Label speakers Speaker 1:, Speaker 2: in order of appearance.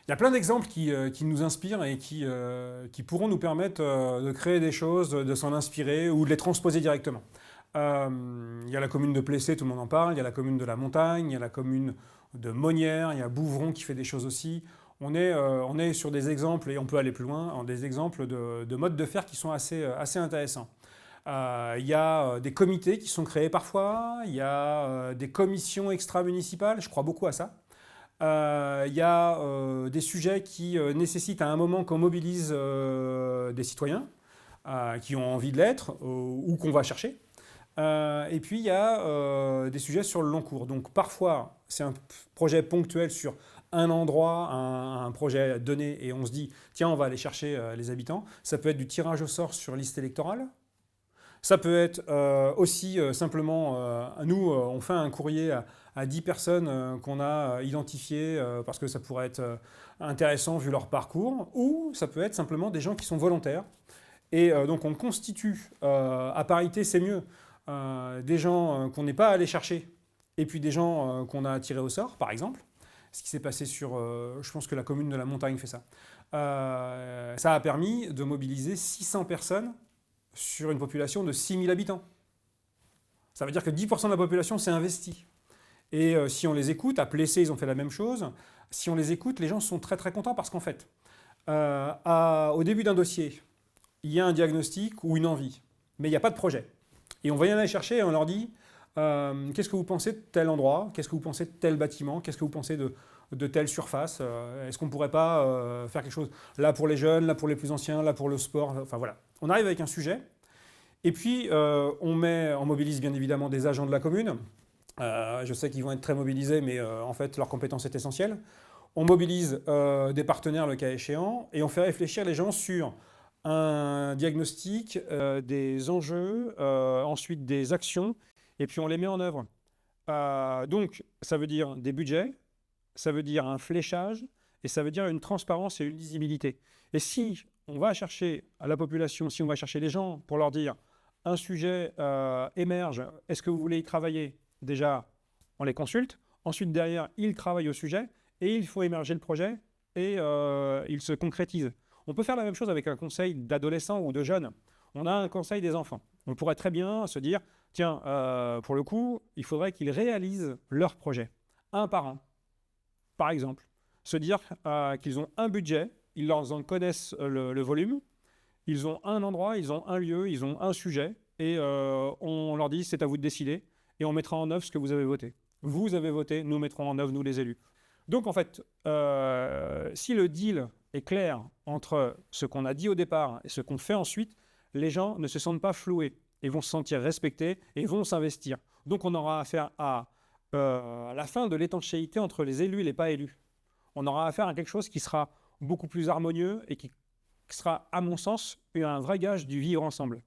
Speaker 1: Il y a plein d'exemples qui nous inspirent et qui pourront nous permettre de créer des choses, de s'en inspirer ou de les transposer directement. Il y a la commune de Plessé, tout le monde en parle, il y a la commune de la Montagne, il y a la commune de Monnières, il y a Bouvron qui fait des choses aussi. On est sur des exemples, et on peut aller plus loin, en des exemples de modes de faire qui sont assez intéressants. Il y a des comités qui sont créés parfois, il y a des commissions extra-municipales, je crois beaucoup à ça. Il y a des sujets qui nécessitent à un moment qu'on mobilise des citoyens qui ont envie de l'être ou qu'on va chercher. Et puis il y a des sujets sur le long cours. Donc parfois c'est un projet ponctuel sur un endroit, un projet donné, et on se dit tiens on va aller chercher les habitants. Ça peut être du tirage au sort sur liste électorale. Ça peut être aussi simplement, nous, on fait un courrier à 10 personnes qu'on a identifiées parce que ça pourrait être intéressant vu leur parcours, ou ça peut être simplement des gens qui sont volontaires. Et donc on constitue, à parité c'est mieux, des gens qu'on n'est pas allé chercher, et puis des gens qu'on a tirés au sort, par exemple. Ce qui s'est passé sur, je pense que la commune de la Montagne fait ça. Ça a permis de mobiliser 600 personnes sur une population de 6000 habitants. Ça veut dire que 10% de la population s'est investie. Et si on les écoute, à Plessé, ils ont fait la même chose. Si on les écoute, les gens sont très très contents parce qu'en fait, au début d'un dossier, il y a un diagnostic ou une envie, mais il n'y a pas de projet. Et on va y aller chercher et on leur dit qu'est-ce que vous pensez de tel endroit, qu'est-ce que vous pensez de tel bâtiment, qu'est-ce que vous pensez de telle surface, est-ce qu'on ne pourrait pas faire quelque chose là pour les jeunes, là pour les plus anciens, là pour le sport, enfin voilà. On arrive avec un sujet, et puis on mobilise bien évidemment des agents de la commune. Je sais qu'ils vont être très mobilisés, mais en fait leur compétence est essentielle. On mobilise des partenaires le cas échéant, et on fait réfléchir les gens sur un diagnostic, des enjeux, ensuite des actions, et puis on les met en œuvre. Donc ça veut dire des budgets, ça veut dire un fléchage, et ça veut dire une transparence et une lisibilité. Et si on va chercher à la population, si on va chercher les gens pour leur dire un sujet émerge, est-ce que vous voulez y travailler? Déjà, on les consulte. Ensuite, derrière, ils travaillent au sujet et il faut émerger le projet et il se concrétise. On peut faire la même chose avec un conseil d'adolescents ou de jeunes. On a un conseil des enfants. On pourrait très bien se dire, tiens, pour le coup, il faudrait qu'ils réalisent leur projet, un par un. Par exemple, se dire qu'ils ont un budget, ils leur en connaissent le volume, ils ont un endroit, ils ont un lieu, ils ont un sujet, et on leur dit c'est à vous de décider, et on mettra en œuvre ce que vous avez voté. Vous avez voté, nous mettrons en œuvre, nous les élus. Donc en fait, si le deal est clair entre ce qu'on a dit au départ et ce qu'on fait ensuite, les gens ne se sentent pas floués et vont se sentir respectés et vont s'investir. Donc on aura affaire à la fin de l'étanchéité entre les élus et les pas élus. On aura affaire à quelque chose qui sera beaucoup plus harmonieux et qui sera, à mon sens, un vrai gage du vivre ensemble.